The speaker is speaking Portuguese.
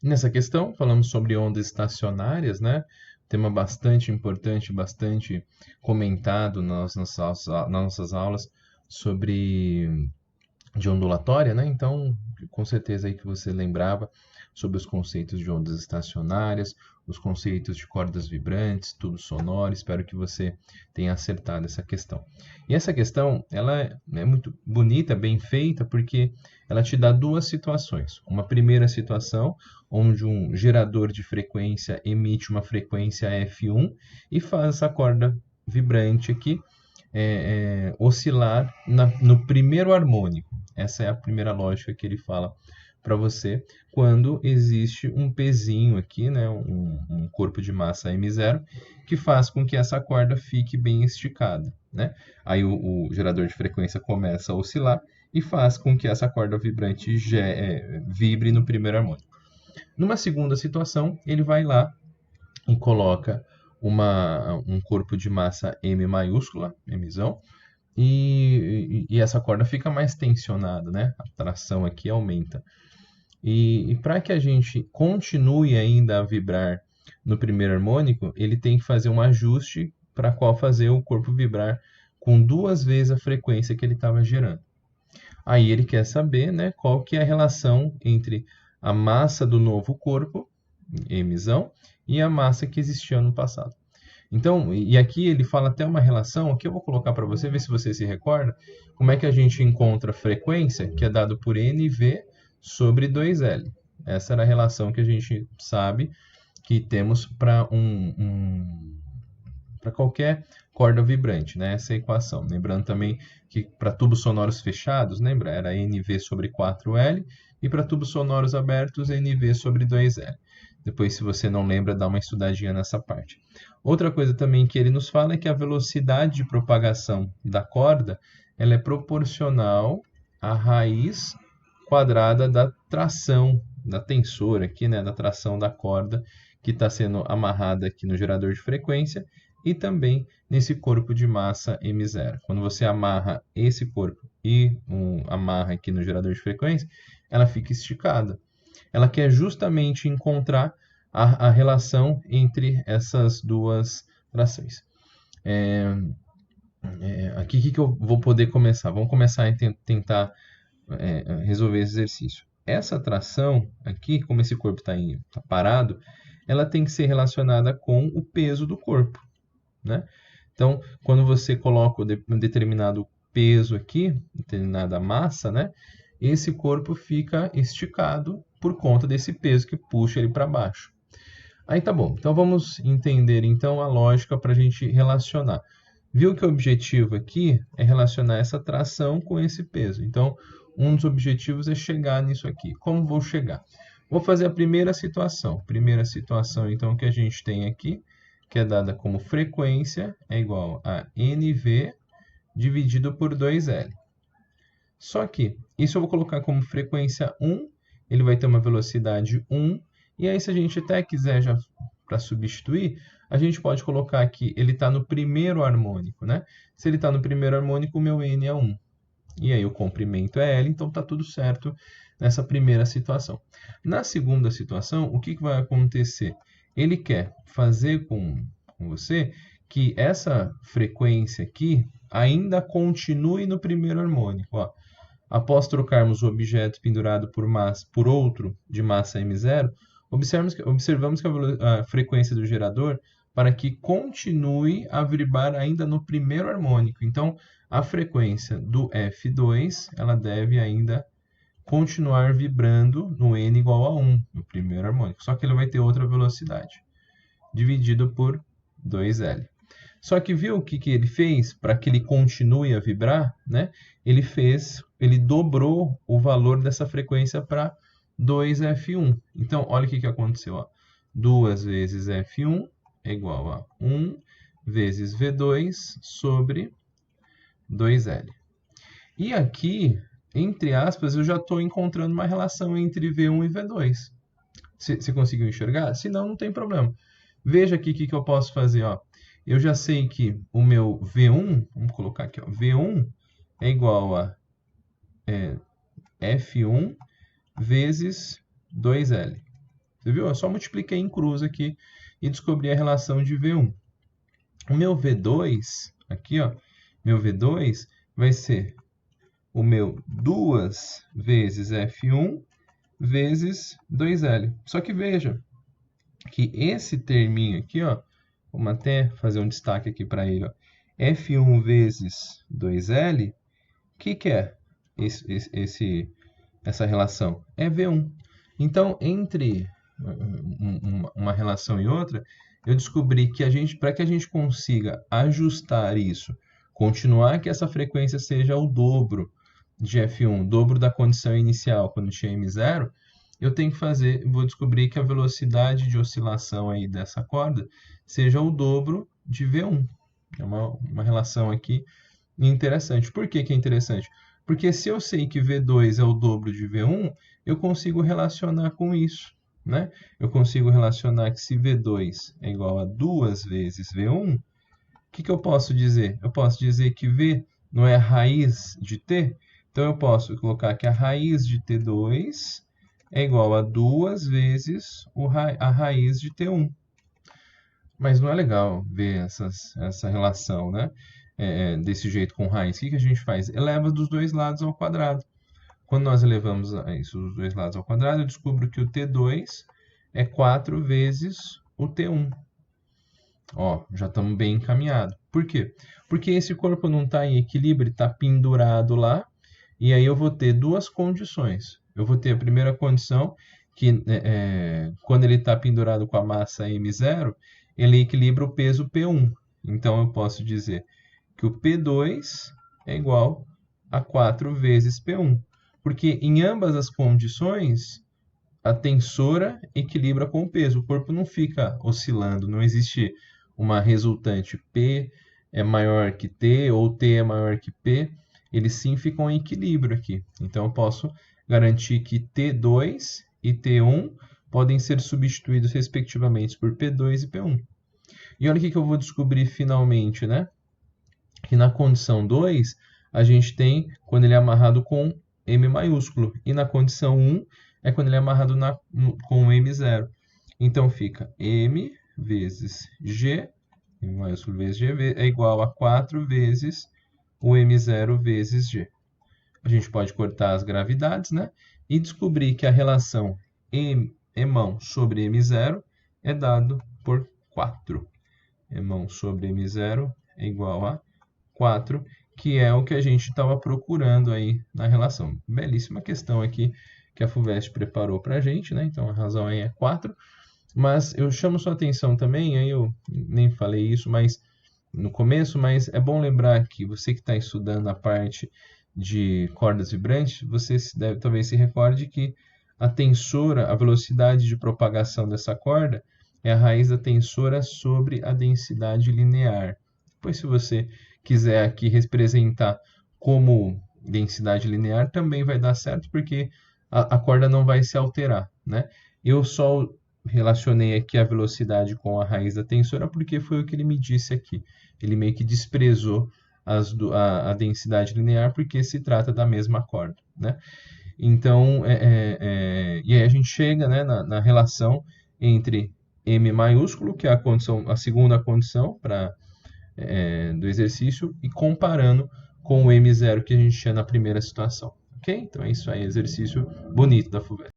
Nessa questão, falamos sobre ondas estacionárias, né? Tema bastante importante, bastante comentado nas nossas aulas sobre de ondulatória, né? Então, com certeza aí que você lembrava sobre os conceitos de ondas estacionárias, os conceitos de cordas vibrantes, tubo sonoro. Espero que você tenha acertado essa questão. E essa questão, ela é muito bonita, bem feita, porque ela te dá duas situações. Uma primeira situação, onde um gerador de frequência emite uma frequência F1 e faz essa corda vibrante aqui oscilar no primeiro harmônico. Essa é a primeira lógica que ele fala para você quando existe um pezinho aqui, né, um corpo de massa m0, que faz com que essa corda fique bem esticada. Né? Aí o gerador de frequência começa a oscilar e faz com que essa corda vibrante vibre no primeiro harmônico. Numa segunda situação, ele vai lá e coloca um corpo de massa M maiúscula, Mzão, e essa corda fica mais tensionada, né? A tração aqui aumenta. E para que a gente continue ainda a vibrar no primeiro harmônico, ele tem que fazer um ajuste para qual fazer o corpo vibrar com 2 vezes a frequência que ele estava gerando. Aí ele quer saber, né, qual que é a relação entre a massa do novo corpo, Mzão, e a massa que existia no passado. Então, e aqui ele fala até uma relação, aqui eu vou colocar para você, ver se você se recorda, como é que a gente encontra frequência, que é dado por NV sobre 2L. Essa era a relação que a gente sabe que temos para para qualquer corda vibrante, né? Essa é a equação. Lembrando também que para tubos sonoros fechados, lembra? Era NV sobre 4L, e para tubos sonoros abertos, NV sobre 2L. Depois, se você não lembra, dá uma estudadinha nessa parte. Outra coisa também que ele nos fala é que a velocidade de propagação da corda ela é proporcional à raiz quadrada da tração, da tensora aqui, né, da tração da corda que está sendo amarrada aqui no gerador de frequência e também nesse corpo de massa M0. Quando você amarra esse corpo e amarra aqui no gerador de frequência, ela fica esticada. Ela quer justamente encontrar a relação entre essas duas trações. Aqui, o que eu vou poder começar? Vamos começar a tentar resolver esse exercício. Essa tração aqui, como esse corpo está parado, ela tem que ser relacionada com o peso do corpo. Né? Então, quando você coloca um determinado peso aqui, determinada massa, né? Esse corpo fica esticado por conta desse peso que puxa ele para baixo. Aí tá bom. Então vamos entender então a lógica para a gente relacionar. Viu que o objetivo aqui é relacionar essa tração com esse peso. Então, um dos objetivos é chegar nisso aqui. Como vou chegar? Vou fazer a primeira situação. Primeira situação, então, que a gente tem aqui, que é dada como frequência, é igual a NV dividido por 2L. Só que isso eu vou colocar como frequência 1, ele vai ter uma velocidade 1, e aí se a gente até quiser já para substituir, a gente pode colocar aqui, ele está no primeiro harmônico, né? Se ele está no primeiro harmônico, o meu N é 1. E aí o comprimento é L, então está tudo certo nessa primeira situação. Na segunda situação, o que vai acontecer? Ele quer fazer com você que essa frequência aqui ainda continue no primeiro harmônico. Ó. Após trocarmos o objeto pendurado por outro de massa m0, observamos que a frequência do gerador para que continue a vibrar ainda no primeiro harmônico. Então, a frequência do F2 ela deve ainda continuar vibrando no N igual a 1, no primeiro harmônico. Só que ele vai ter outra velocidade, dividido por 2L. Só que viu o que ele fez para que ele continue a vibrar? Né? Ele dobrou o valor dessa frequência para 2F1. Então, olha o que aconteceu. Ó. 2 vezes F1 é igual a 1 vezes V2 sobre 2L. E aqui, entre aspas, eu já estou encontrando uma relação entre V1 e V2. Você conseguiu enxergar? Se não, não tem problema. Veja aqui o que eu posso fazer. Ó. Eu já sei que o meu V1, vamos colocar aqui, ó, V1 é igual a F1 vezes 2L. Você viu? Eu só multipliquei em cruz aqui e descobri a relação de V1. O meu V2, aqui, ó, meu V2 vai ser o meu 2 vezes F1 vezes 2L. Só que veja que esse terminho aqui, ó, vamos até fazer um destaque aqui para ele, ó, F1 vezes 2L, o que é essa relação? É V1. Então, entre uma relação e outra, eu descobri que para que a gente consiga ajustar isso, continuar que essa frequência seja o dobro de F1, dobro da condição inicial, quando tinha M0, eu tenho que vou descobrir que a velocidade de oscilação aí dessa corda seja o dobro de V1. É uma relação aqui interessante. Por que que é interessante? Porque se eu sei que V2 é o dobro de V1, eu consigo relacionar com isso, né? Eu consigo relacionar que se V2 é igual a 2 vezes V1, o que eu posso dizer? Eu posso dizer que V não é a raiz de T, então eu posso colocar que a raiz de T2 é igual a 2 vezes a raiz de T1. Mas não é legal ver essa relação, né? Desse jeito com raiz. O que a gente faz? Eleva dos dois lados ao quadrado. Quando nós elevamos isso dos dois lados ao quadrado, eu descubro que o T2 é 4 vezes o T1. Ó, já estamos bem encaminhados. Por quê? Porque esse corpo não está em equilíbrio, está pendurado lá. E aí eu vou ter duas condições. Eu vou ter a primeira condição, que quando ele está pendurado com a massa M0, ele equilibra o peso P1. Então eu posso dizer que o P2 é igual a 4 vezes P1. Porque em ambas as condições, a tensora equilibra com o peso. O corpo não fica oscilando, não existe uma resultante P é maior que T ou T é maior que P. Eles sim ficam em equilíbrio aqui. Então eu posso garantir que T2 e T1 podem ser substituídos respectivamente por P2 e P1. E olha o que eu vou descobrir finalmente, né? Que na condição 2, a gente tem quando ele é amarrado com M maiúsculo. E na condição 1 é quando ele é amarrado com M0. Então fica M vezes G, M maiúsculo vezes G, é igual a 4 vezes o M0 vezes G. A gente pode cortar as gravidades, né? E descobrir que a relação Emão sobre M0 é dado por 4. Emão sobre M0 é igual a 4, que é o que a gente estava procurando aí na relação. Belíssima questão aqui que a FUVEST preparou para a gente, né? Então a razão aí é 4. Mas eu chamo sua atenção também, aí eu nem falei isso no começo, mas é bom lembrar que você que está estudando a parte de cordas vibrantes, você talvez se recorde que a tensora, a velocidade de propagação dessa corda é a raiz da tensora sobre a densidade linear. Depois, se você quiser aqui representar como densidade linear, também vai dar certo, porque a corda não vai se alterar, né? Eu só relacionei aqui a velocidade com a raiz da tensora porque foi o que ele me disse aqui. Ele meio que desprezou a densidade linear porque se trata da mesma corda, né? Então, e aí a gente chega, né, na relação entre M maiúsculo, que é a segunda condição do exercício, e comparando com o M0 que a gente tinha na primeira situação. Ok? Então é isso aí, exercício bonito da FUVEST.